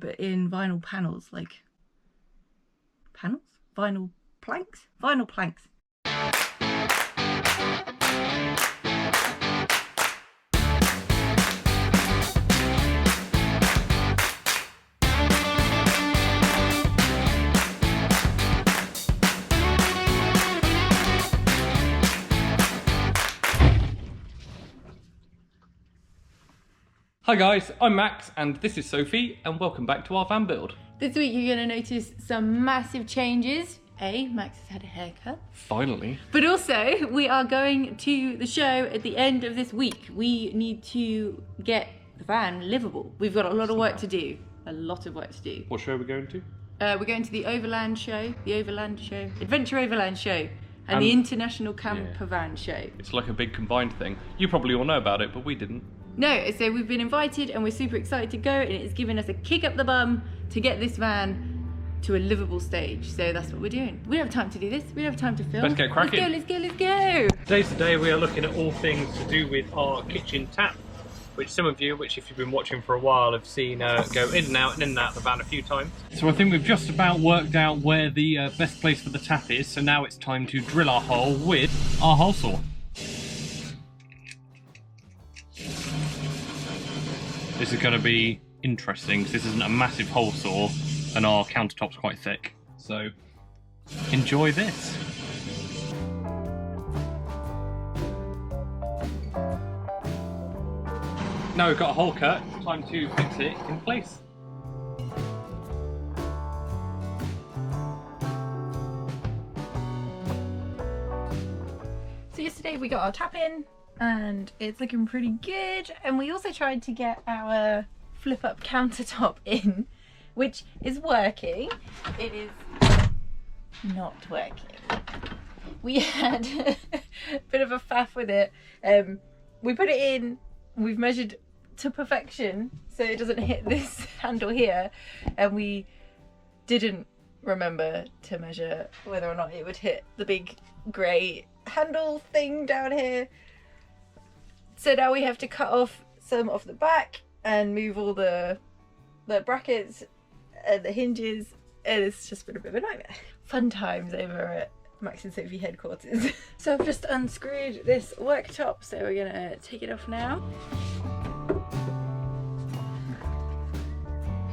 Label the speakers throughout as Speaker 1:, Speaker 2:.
Speaker 1: but in vinyl panels, like panels? Vinyl planks? Vinyl planks.
Speaker 2: Hi guys, I'm Max and this is Sophie and welcome back to our van build.
Speaker 1: This week you're going to notice some massive changes. Max has had a haircut.
Speaker 2: Finally.
Speaker 1: But also, we are going to the show at the end of this week. We need to get the van livable. We've got a lot of work to do. A lot of work to do.
Speaker 2: What show are we going to?
Speaker 1: We're going to the Overland Show, Adventure Overland Show, and the International Camper Van Show.
Speaker 2: It's like a big combined thing. You probably all know about it, but we didn't.
Speaker 1: No, so we've been invited and we're super excited to go, and it's given us a kick up the bum to get this van to a livable stage. So that's what we're doing. We don't have time to do this. We don't have time to film.
Speaker 2: Let's get cracking.
Speaker 1: Let's go.
Speaker 3: Today we are looking at all things to do with our kitchen tap, which some of you, if you've been watching for a while, have seen go in and out of the van a few times.
Speaker 2: So I think we've just about worked out where the best place for the tap is, so now it's time to drill our hole with our hole saw. This is going to be interesting because this isn't a massive hole saw and our countertop's quite thick. So enjoy this. Now we've got a hole cut, it's time to fix it in place.
Speaker 1: So yesterday we got our tap in and it's looking pretty good, and we also tried to get our flip up countertop in, which is working. It is not working. We had a bit of a faff with it. We put it in, we've measured to perfection so it doesn't hit this handle here, and we didn't remember to measure whether or not it would hit the big grey handle thing down here. So now we have to cut off some of the back and move all the brackets and the hinges, and it's just been a bit of a nightmare. Fun times over at Max and Sophie headquarters. So I've just unscrewed this worktop, so we're gonna take it off now.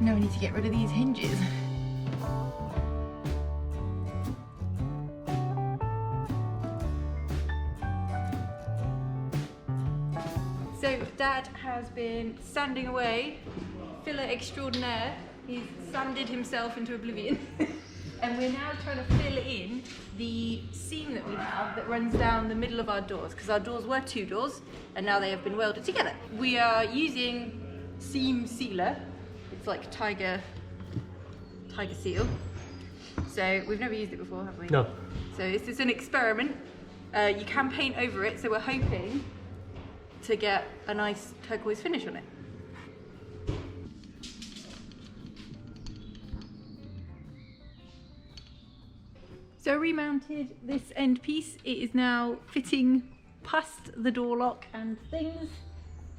Speaker 1: Now we need to get rid of these hinges. So Dad has been sanding away, filler extraordinaire. He's sanded himself into oblivion. And we're now trying to fill in the seam that we have that runs down the middle of our doors, because our doors were 2 doors and now they have been welded together. We are using seam sealer. It's like tiger seal. So we've never used it before, have we?
Speaker 3: No.
Speaker 1: So this is an experiment. You can paint over it, so we're hoping to get a nice turquoise finish on it. So I remounted this end piece. It is now fitting past the door lock and things,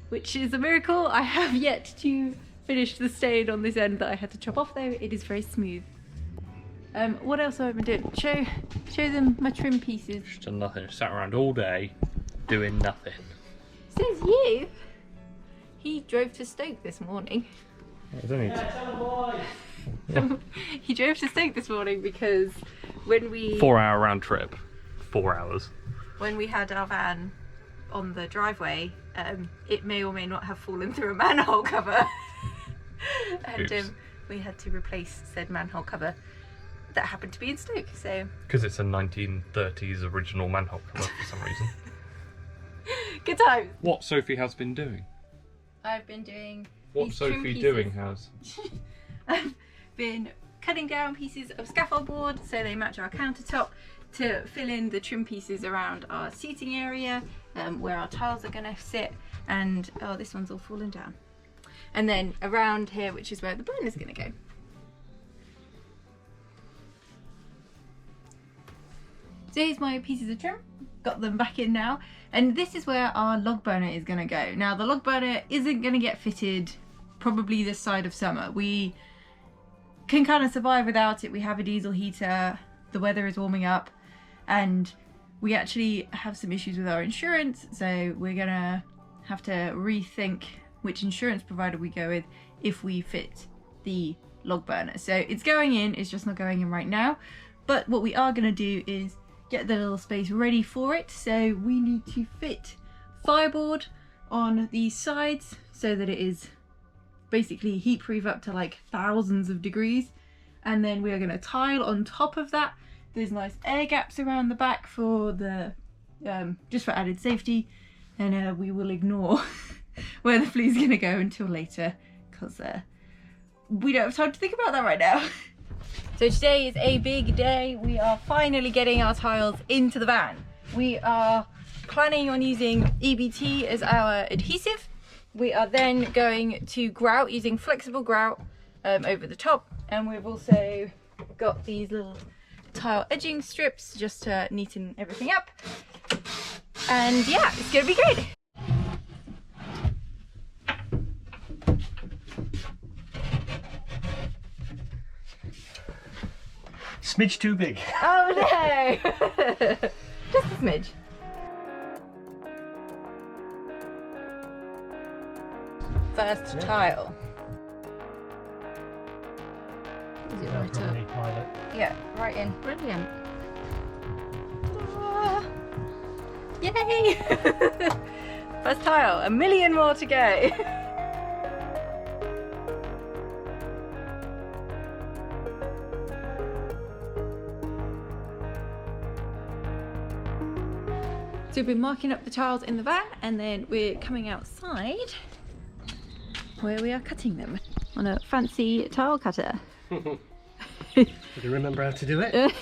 Speaker 1: which is a miracle. I have yet to finish the stain on this end that I had to chop off though. It is very smooth. What else have I been doing? Show them my trim pieces.
Speaker 3: Just done nothing, sat around all day doing nothing.
Speaker 1: Says you. He drove to Stoke this morning. He drove to Stoke this morning because when we
Speaker 3: 4-hour round trip. 4 hours.
Speaker 1: When we had our van on the driveway, it may or may not have fallen through a manhole cover. And we had to replace said manhole cover that happened to be in Stoke. So
Speaker 3: Because it's a 1930s original manhole cover for some reason.
Speaker 1: good times.
Speaker 2: What Sophie has been doing.
Speaker 1: I've been doing
Speaker 3: What
Speaker 1: these trim
Speaker 3: Sophie
Speaker 1: pieces.
Speaker 3: doing has.
Speaker 1: I've been cutting down pieces of scaffold board so they match our countertop to fill in the trim pieces around our seating area, where our tiles are going to sit, and oh, this one's all fallen down. And then around here, which is where the burner's going to go. So here's my pieces of trim, got them back in now, and this is where our log burner is going to go. Now the log burner isn't going to get fitted probably this side of summer. We can kind of survive without it. We have a diesel heater, the weather is warming up, and we actually have some issues with our insurance, so we're gonna have to rethink which insurance provider we go with if we fit the log burner. So it's going in, it's just not going in right now. But what we are gonna do is get the little space ready for it. So we need to fit fireboard on these sides so that it is basically heat proof up to like thousands of degrees. And then we are gonna tile on top of that. There's nice air gaps around the back for the, just for added safety. And we will ignore where the flue's gonna go until later, because we don't have time to think about that right now. So today is a big day. We are finally getting our tiles into the van. We are planning on using EBT as our adhesive. We are then going to grout using flexible grout over the top. And we've also got these little tile edging strips just to neaten everything up. And yeah, it's gonna be great.
Speaker 4: Smidge too big.
Speaker 1: Oh no! Just a smidge. First tile. Is it right up? Yeah, right in. Brilliant. Ah, yay! First tile, a million more to go. So we've been marking up the tiles in the van, and then we're coming outside where we are cutting them on a fancy tile cutter.
Speaker 4: Do you remember how to do it?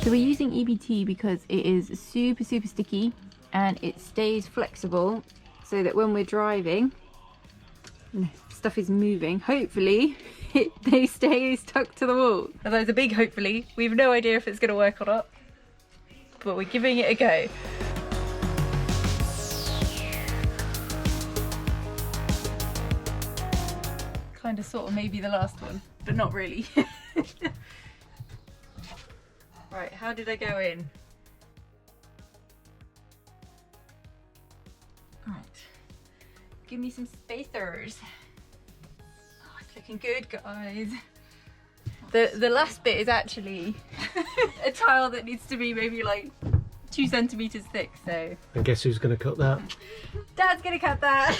Speaker 1: So we're using EBT because it is super sticky and it stays flexible, so that when we're driving and stuff is moving, hopefully they stay stuck to the wall. Although it's a big hopefully, we have no idea if it's going to work or not, but we're giving it a go. Kind of sort of maybe the last one, but not really. Right, how did I go in? Right, give me some spacers. Oh, it's looking good, guys. The last bit is actually a tile that needs to be maybe like 2 centimeters thick, so.
Speaker 4: And guess who's going to cut that?
Speaker 1: Dad's gonna cut that.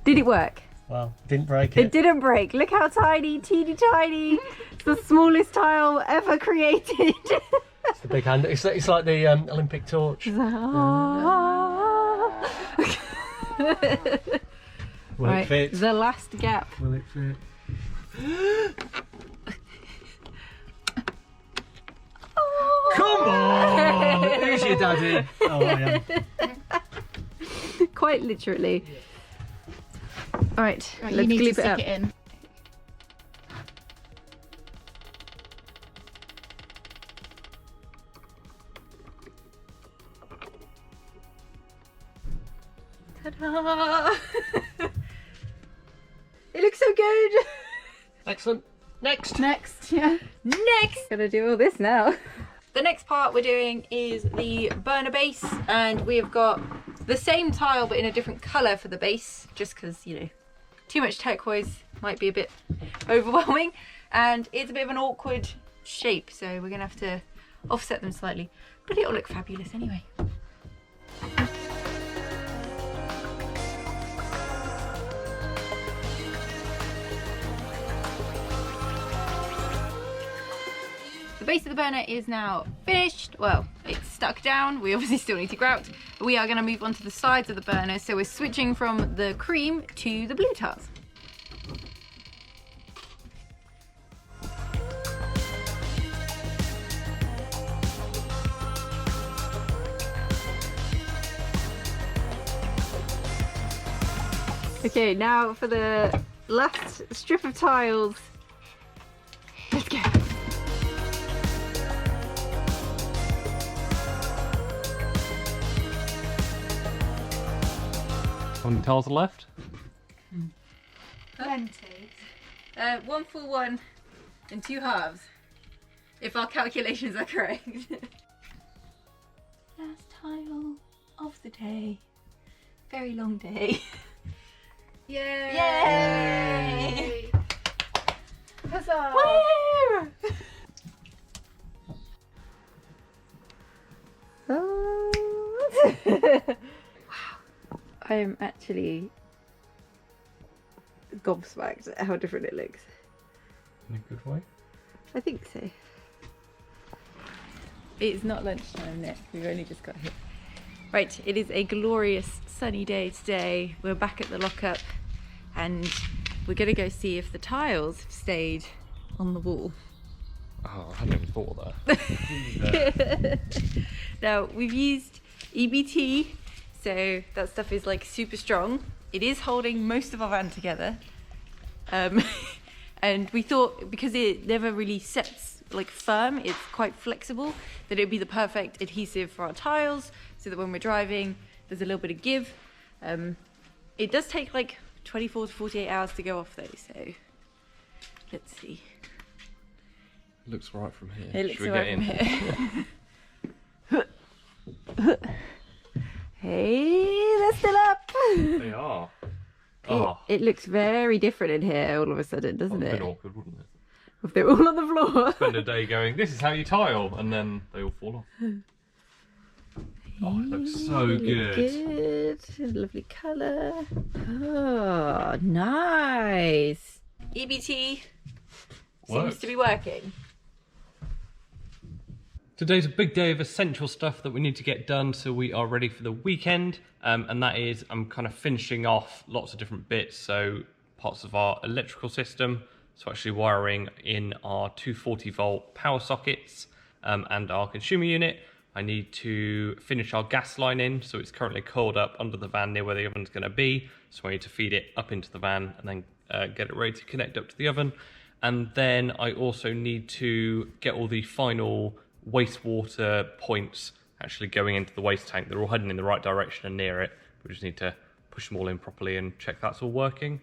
Speaker 1: Did it work?
Speaker 4: Well, didn't break it.
Speaker 1: It didn't break. Look how tiny, teeny tiny. It's the smallest tile ever created.
Speaker 4: It's the big hand. It's like the Olympic torch. Will
Speaker 1: Right,
Speaker 4: it fit?
Speaker 1: the last gap.
Speaker 4: Will it fit? Come on! Who's your daddy? Oh, I am.
Speaker 1: Quite literally. Alright,
Speaker 5: Right,
Speaker 1: let's
Speaker 5: you need
Speaker 1: clip
Speaker 5: to
Speaker 1: it up.
Speaker 5: stick it in.
Speaker 1: Ta-da! It looks so good!
Speaker 4: Excellent. Next.
Speaker 5: Next, yeah.
Speaker 1: Next! Gotta do all this now. The next part we're doing is the burner base, and we've got the same tile but in a different colour for the base, just because, you know, too much turquoise might be a bit overwhelming, and it's a bit of an awkward shape, so we're gonna have to offset them slightly, but it'll look fabulous anyway. The base of the burner is now finished. Well, it's stuck down. We obviously still need to grout, we are going to move on to the sides of the burner. So we're switching from the cream to the blue tiles. Okay, now for the last strip of tiles. Let's go.
Speaker 2: How many tiles are left?
Speaker 1: Plenty. 1 full one and 2 halves, if our calculations are correct. Last tile of the day. Very long day. Yay! Yay! Huzzah! Woo! Wow, I am actually gobsmacked at how different it looks.
Speaker 2: In a good way.
Speaker 1: I think so. It's not lunchtime yet. We've only just got here. Right, it is a glorious sunny day today. We're back at the lockup and we're gonna go see if the tiles have stayed on the wall.
Speaker 2: Oh, I hadn't even thought of that.
Speaker 1: Now, we've used EBT, so that stuff is like super strong. It is holding most of our van together. And we thought, because it never really sets like firm, it's quite flexible, that it'd be the perfect adhesive for our tiles, so that when we're driving, there's a little bit of give. It does take like 24 to 48 hours to go off though, so let's see.
Speaker 2: It looks right from here.
Speaker 1: It looks
Speaker 2: Should we
Speaker 1: right
Speaker 2: get
Speaker 1: from here. Hey, they're still up.
Speaker 2: They are. Oh,
Speaker 1: It looks very different in here all of a sudden, doesn't
Speaker 2: that would have
Speaker 1: it?
Speaker 2: been awkward, wouldn't it?
Speaker 1: If they're all on the floor.
Speaker 2: Spend a day going, this is how you tile, and then they all fall off. Oh, it looks so good.
Speaker 1: Good. Lovely colour. Oh, nice. EBT seems to be working.
Speaker 2: Today's a big day of essential stuff that we need to get done so we are ready for the weekend, and that is I'm kind of finishing off lots of different bits, so parts of our electrical system, so actually wiring in our 240 volt power sockets and our consumer unit. I need to finish our gas line in, so it's currently coiled up under the van near where the oven's going to be, so I need to feed it up into the van and then get it ready to connect up to the oven. And then I also need to get all the final wastewater points actually going into the waste tank. They're all heading in the right direction and near it. We just need to push them all in properly and check that's all working.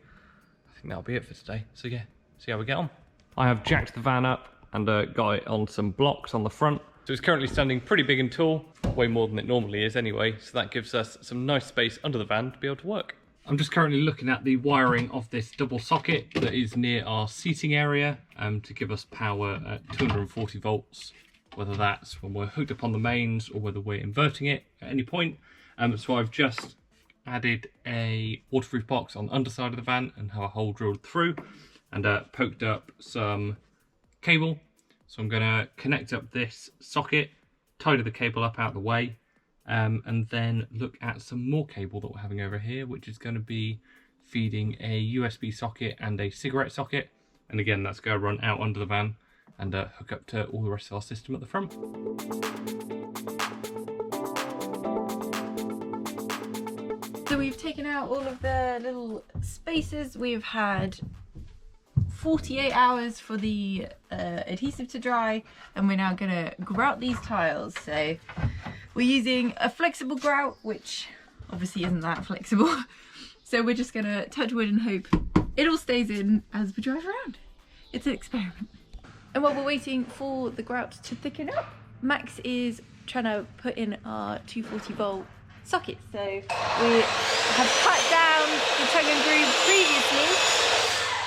Speaker 2: I think that'll be it for today. So yeah, see how we get on. I have jacked the van up and got it on some blocks on the front. So it's currently standing pretty big and tall, way more than it normally is anyway, so that gives us some nice space under the van to be able to work. I'm just currently looking at the wiring of this double socket that is near our seating area to give us power at 240 volts, whether that's when we're hooked up on the mains or whether we're inverting it at any point. So I've just added a waterproof box on the underside of the van and have a hole drilled through and poked up some cable. So I'm going to connect up this socket, tidy the cable up out of the way, and then look at some more cable that we're having over here, which is going to be feeding a USB socket and a cigarette socket. And again, that's going to run out under the van and hook up to all the rest of our system at the front.
Speaker 1: So we've taken out all of the little spaces. We've had 48 hours for the adhesive to dry, and we're now gonna grout these tiles. So we're using a flexible grout, which obviously isn't that flexible. So we're just gonna touch wood and hope it all stays in as we drive around. It's an experiment. And while we're waiting for the grout to thicken up, Max is trying to put in our 240 volt socket. So we have cut down the tongue and groove previously.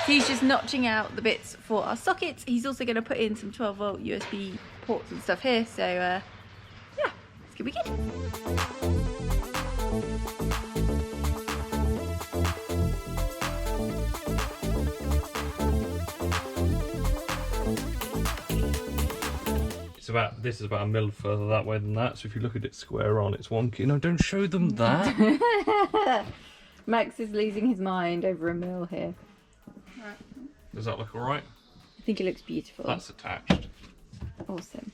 Speaker 1: He's just notching out the bits for our sockets. He's also going to put in some 12 volt USB ports and stuff here. So yeah, it's gonna be good.
Speaker 2: this is about a mil further that way than that. So if you look at it square on, it's wonky. No, don't show them that.
Speaker 1: Max is losing his mind over a mil here.
Speaker 2: Does that look alright?
Speaker 1: I think it looks beautiful.
Speaker 2: That's attached.
Speaker 1: Awesome.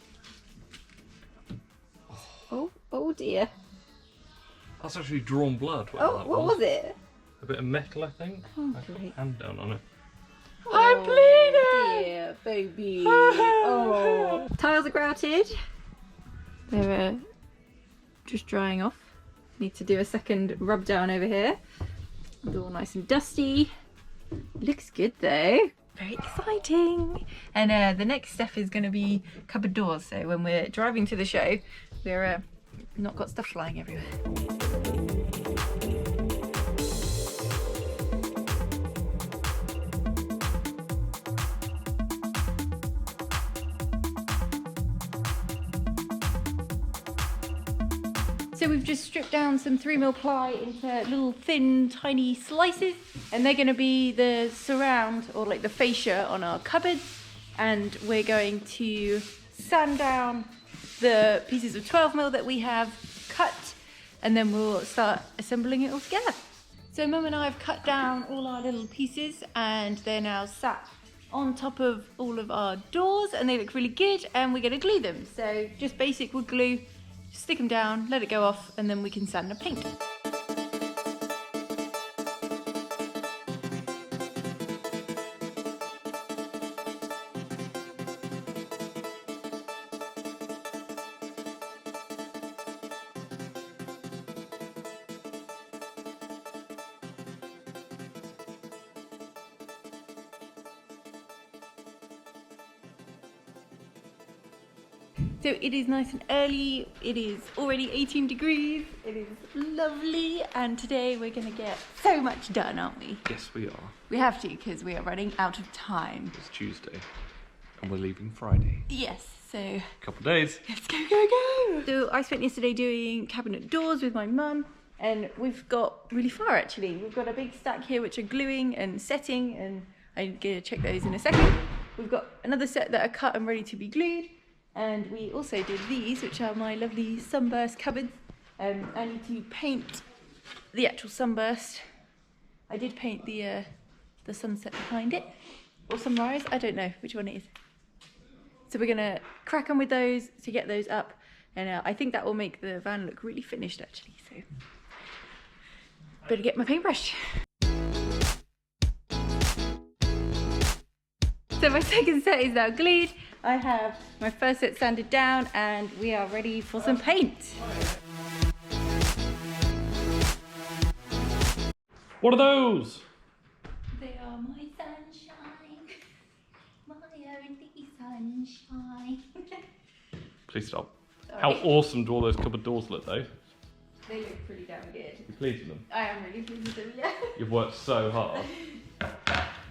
Speaker 1: Oh dear.
Speaker 2: That's actually drawn blood.
Speaker 1: What was it?
Speaker 2: A bit of metal, I think.
Speaker 1: Oh,
Speaker 2: I put
Speaker 1: great.
Speaker 2: a hand down on it.
Speaker 1: I'm bleeding! Dear baby. Oh. Tiles are grouted. They're just drying off. Need to do a second rub down over here. It's all nice and dusty. Looks good though. Very exciting. And the next step is going to be cupboard doors. So when we're driving to the show, we're not got stuff flying everywhere. So we've just stripped down some 3mm ply into little thin tiny slices, and they're going to be the surround or like the fascia on our cupboards, and we're going to sand down the pieces of 12mm that we have cut, and then we'll start assembling it all together. So Mum and I have cut down all our little pieces, and they're now sat on top of all of our doors, and they look really good, and we're going to glue them. So just basic wood glue. Stick them down, let it go off, and then we can sand and paint. So it is nice and early, it is already 18 degrees, it is lovely, and today we're going to get so much done, aren't we?
Speaker 2: Yes, we are.
Speaker 1: We have to, because we are running out of time.
Speaker 2: It's Tuesday, and we're leaving Friday.
Speaker 1: Yes, so...
Speaker 2: A couple of days.
Speaker 1: Let's go, go, go! So I spent yesterday doing cabinet doors with my mum, and we've got really far actually. We've got a big stack here which are gluing and setting, and I'm going to check those in a second. We've got another set that are cut and ready to be glued. And we also did these, which are my lovely sunburst cupboards. I need to paint the actual sunburst. I did paint the sunset behind it, or sunrise, I don't know which one it is. So we're gonna crack on with those to get those up, and I think that will make the van look really finished actually, so better get my paintbrush. So my second set is now glued. I have my first set sanded down, and we are ready for some paint.
Speaker 2: What are those?
Speaker 1: They are my sunshine, my only sunshine.
Speaker 2: Please stop.
Speaker 1: Sorry.
Speaker 2: How awesome do all those cupboard doors look though?
Speaker 1: They look pretty damn good.
Speaker 2: You pleased with them?
Speaker 1: I am really pleased with them, yeah.
Speaker 2: You've worked so hard.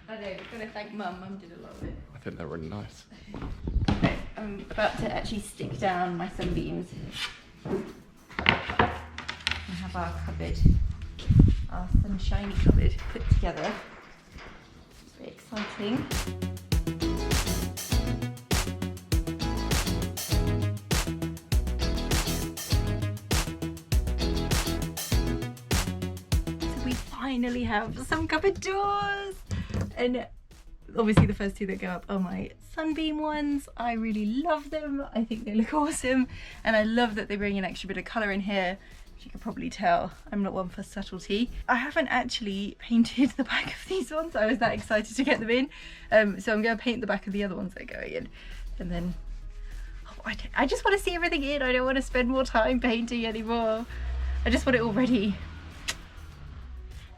Speaker 1: I know, we've got to thank Mum. Mum did a lot of it.
Speaker 2: I think they're really nice.
Speaker 1: Okay, I'm about to actually stick down my sunbeams. We have our cupboard, our sunshiny cupboard put together. It's very exciting. So we finally have some cupboard doors, and obviously the first two that go up are my sunbeam ones. I really love them. I think they look awesome, and I love that they bring an extra bit of colour in here. As you can probably tell, I'm not one for subtlety. I haven't actually painted the back of these ones. I was that excited to get them in, so I'm going to paint the back of the other ones that are going in, and then I just want to see everything in. I don't want to spend more time painting anymore. I just want it all ready.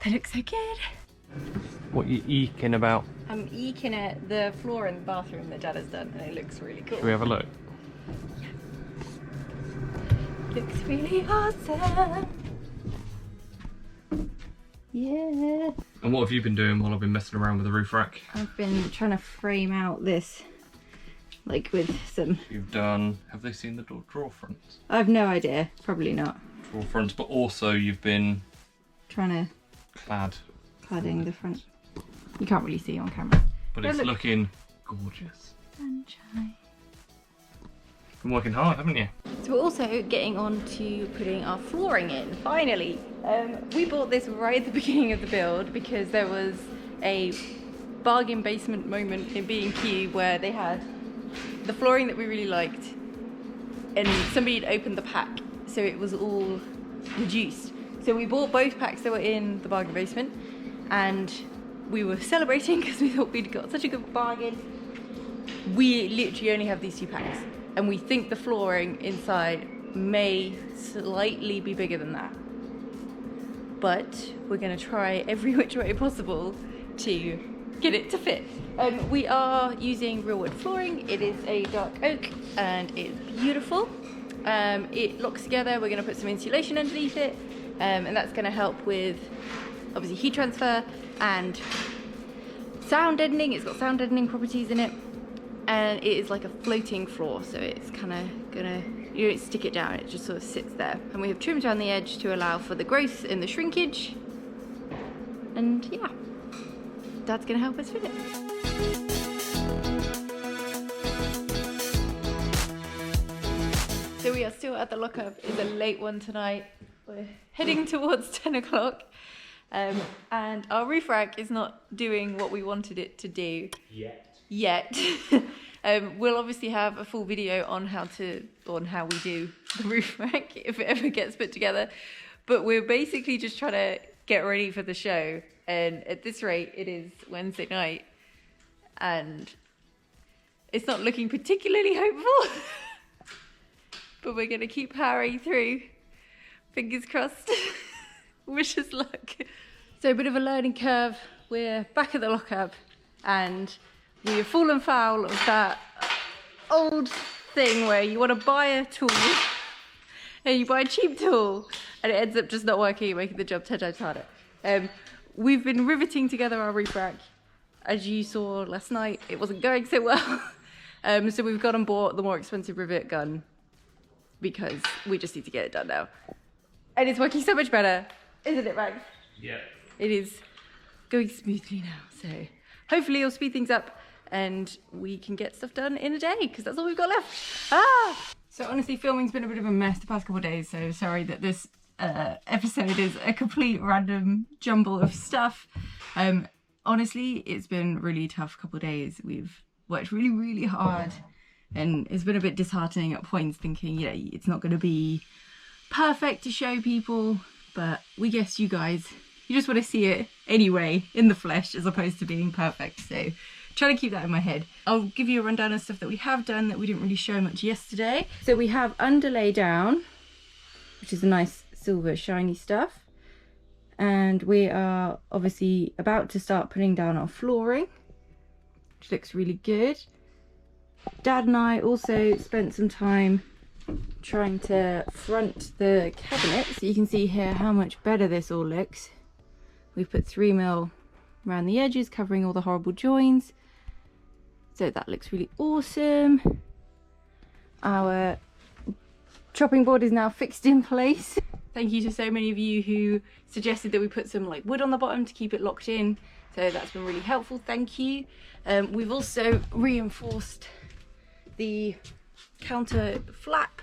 Speaker 1: They look so good.
Speaker 2: What are you eking about?
Speaker 1: I'm eking at the floor in the bathroom that Dad has done, and it looks really cool.
Speaker 2: Should we have a look?
Speaker 1: Looks really awesome. Yeah.
Speaker 2: And what have you been doing while I've been messing around with the roof rack?
Speaker 1: I've been trying to frame out this, like with some...
Speaker 2: You've done... Have they seen the drawer fronts?
Speaker 1: I've no idea. Probably not.
Speaker 2: Drawer fronts, but also you've been...
Speaker 1: Trying to... Cladding the front. You can't really see on camera.
Speaker 2: But it's looking gorgeous.
Speaker 1: Sunshine.
Speaker 3: Been working hard, haven't you?
Speaker 1: So we're also getting on to putting our flooring in, finally. We bought this right at the beginning of the build because there was a bargain basement moment in B&Q where they had the flooring that we really liked and somebody had opened the pack, so it was all reduced. So we bought both packs that were in the bargain basement and we were celebrating because we thought we'd got such a good bargain. We literally only have these 2 packs and we think the flooring inside may slightly be bigger than that. But we're gonna try every which way possible to get it to fit. We are using real wood flooring. It is a dark oak and it's beautiful. It locks together. We're gonna put some insulation underneath it and that's gonna help with obviously heat transfer and sound deadening. It's got sound deadening properties in it. And it is like a floating floor, so it's kind of gonna, you don't stick it down, it just sort of sits there. And we have trimmed around the edge to allow for the growth and the shrinkage. And yeah, that's gonna help us fit it. So we are still at the lockup. It's a late one tonight. We're heading towards 10 o'clock. And our roof rack is not doing what we wanted it to do. Yet. We'll obviously have a full video on how we do the roof rack if it ever gets put together. But we're basically just trying to get ready for the show. And at this rate, it is Wednesday night. And it's not looking particularly hopeful. But we're going to keep powering through. Fingers crossed. Wish us luck. So a bit of a learning curve. We're back at the lockup and we have fallen foul of that old thing where you want to buy a tool and you buy a cheap tool and it ends up just not working and making the job 10 times harder. We've been riveting together our roof rack. As you saw last night, it wasn't going so well. So we've gone and bought the more expensive rivet gun because we just need to get it done now. And it's working so much better, isn't it, Max?
Speaker 3: Yeah.
Speaker 1: It is going smoothly now, so hopefully it'll speed things up and we can get stuff done in a day because that's all we've got left. So honestly, filming's been a bit of a mess the past couple of days, so sorry that this episode is a complete random jumble of stuff. Honestly, it's been a really tough couple of days. We've worked really, really hard and it's been a bit disheartening at points thinking, you know, it's not going to be perfect to show people, but we guess you guys, you just want to see it anyway in the flesh as opposed to being perfect. So try to keep that in my head. I'll give you a rundown of stuff that we have done that we didn't really show much yesterday. So we have underlay down, which is a nice silver shiny stuff. And we are obviously about to start putting down our flooring, which looks really good. Dad and I also spent some time trying to front the cabinet, so you can see here how much better this all looks. We've put 3mm around the edges, covering all the horrible joins. So that looks really awesome. Our chopping board is now fixed in place. Thank you to so many of you who suggested that we put some like wood on the bottom to keep it locked in. So that's been really helpful, thank you. We've also reinforced the counter flap.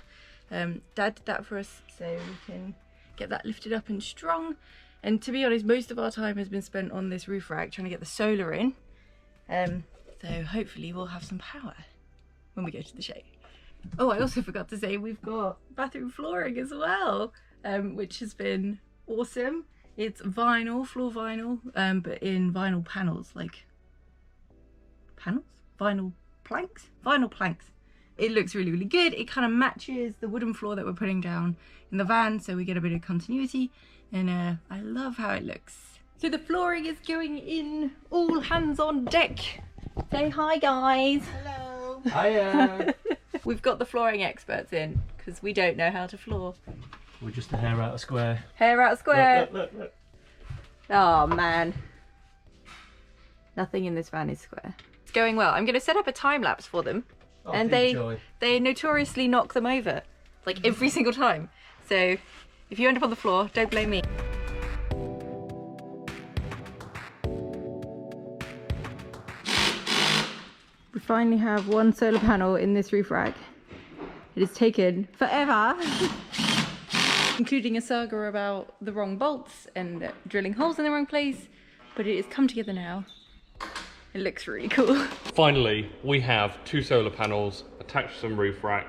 Speaker 1: Dad did that for us so we can get that lifted up and strong. And to be honest, most of our time has been spent on this roof rack trying to get the solar in. So hopefully we'll have some power when we go to the show. Oh, I also forgot to say we've got bathroom flooring as well, which has been awesome. It's vinyl, floor vinyl, but in vinyl panels, like panels? Vinyl planks? Vinyl planks. It looks really, really good. It kind of matches the wooden floor that we're putting down in the van, so we get a bit of continuity, and I love how it looks. So the flooring is going in, all hands on deck. Say hi, guys.
Speaker 4: Hello. Hiya.
Speaker 1: We've got the flooring experts in, because we don't know how to floor.
Speaker 4: We're just a hair out of square.
Speaker 1: Hair out of square.
Speaker 4: Look.
Speaker 1: Oh man. Nothing in this van is square. It's going well. I'm going to set up a time lapse for them.
Speaker 4: Oh,
Speaker 1: and they notoriously knock them over, like every single time. So if you end up on the floor, don't blame me. We finally have one solar panel in this roof rack. It has taken forever, including a saga about the wrong bolts and drilling holes in the wrong place, but it has come together now. It looks really cool.
Speaker 2: Finally, we have 2 solar panels attached to some roof rack,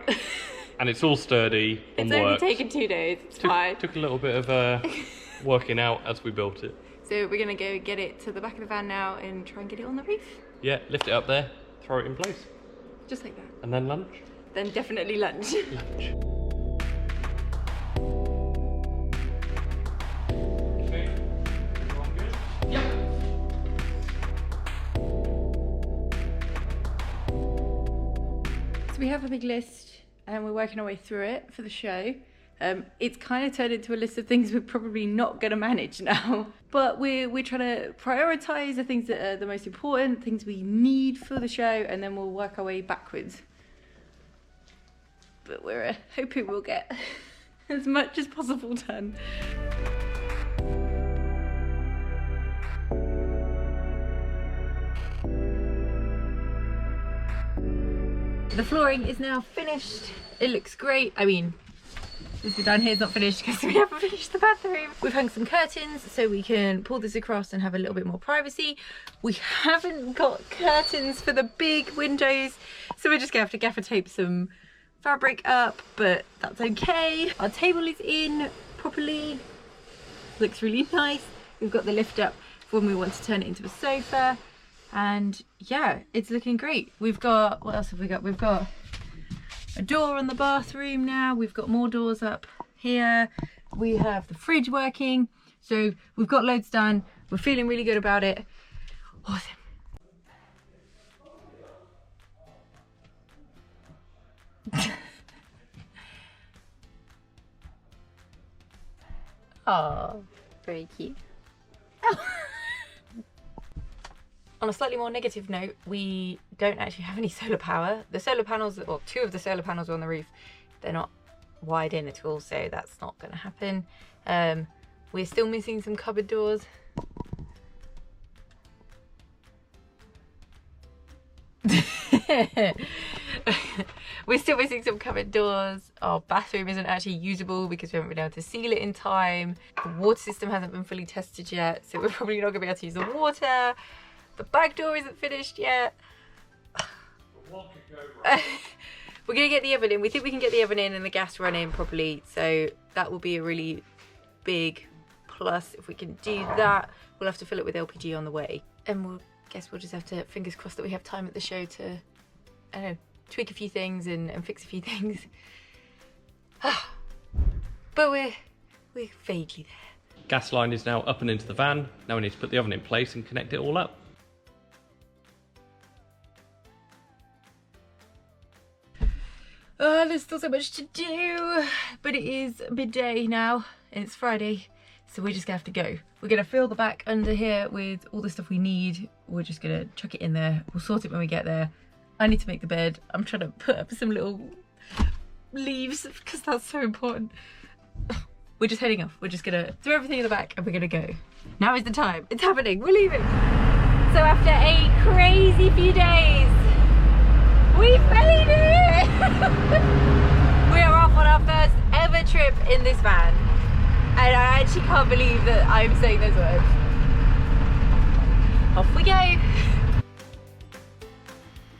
Speaker 2: and it's all sturdy and
Speaker 1: It's only
Speaker 2: works.
Speaker 1: taken 2 days, it's fine.
Speaker 2: Took a little bit of working out as we built it.
Speaker 1: So we're gonna go get it to the back of the van now and try and get it on the roof.
Speaker 2: Yeah, lift it up there, throw it in place.
Speaker 1: Just like that.
Speaker 2: And then lunch.
Speaker 1: Then definitely lunch.
Speaker 2: Lunch.
Speaker 1: So we have a big list and we're working our way through it for the show. It's kind of turned into a list of things we're probably not going to manage now. But we're trying to prioritise the things that are the most important, things we need for the show, and then we'll work our way backwards. But we're hoping we'll get as much as possible done. The flooring is now finished. It looks great. I mean, this bit down here is not finished because we haven't finished the bathroom. We've hung some curtains so we can pull this across and have a little bit more privacy. We haven't got curtains for the big windows, so we're just gonna have to gaffer tape some fabric up, but that's okay. Our table is in properly. Looks really nice. We've got the lift up for when we want to turn it into a sofa. And yeah, it's looking great. We've got, what else have we got? We've got a door on the bathroom now. We've got more doors up here. We have the fridge working. So we've got loads done. We're feeling really good about it. Awesome. Oh, very cute. Oh. On a slightly more negative note, we don't actually have any solar power. The solar panels, or 2 of the solar panels on the roof, they're not wired in at all, so that's not going to happen. We're still missing some cupboard doors. We're still missing some cupboard doors. Our bathroom isn't actually usable because we haven't been able to seal it in time. The water system hasn't been fully tested yet, so we're probably not going to be able to use the water. The back door isn't finished yet.
Speaker 2: What could go wrong?
Speaker 1: We're going to get the oven in. We think we can get the oven in and the gas running properly, so that will be a really big plus if we can do that. We'll have to fill it with LPG on the way, and we'll just have to, fingers crossed, that we have time at the show to, I don't know, tweak a few things and fix a few things. But we're vaguely there.
Speaker 2: Gas line is now up and into the van. Now we need to put the oven in place and connect it all up.
Speaker 1: There's still so much to do, but it is midday now and it's Friday, so we're just gonna have to go. We're gonna fill the back under here with all the stuff we need. We're just gonna chuck it in there. We'll sort it when we get there. I need to make the bed. I'm trying to put up some little leaves because that's so important. We're just heading off. We're just gonna throw everything in the back and we're gonna go. Now is the time. It's happening. We're leaving. So after a crazy few days, we've made it! We are off on our first ever trip in this van. And I actually can't believe that I'm saying those words. Off we go!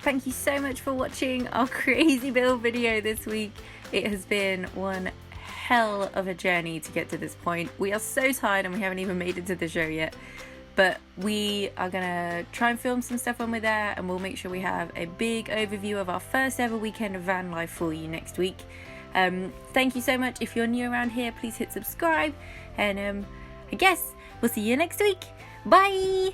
Speaker 1: Thank you so much for watching our crazy build video this week. It has been one hell of a journey to get to this point. We are so tired and we haven't even made it to the show yet. But we are gonna try and film some stuff when we're there, and we'll make sure we have a big overview of our first ever weekend of van life for you next week. Thank you so much. If you're new around here, please hit subscribe, and I guess we'll see you next week. Bye!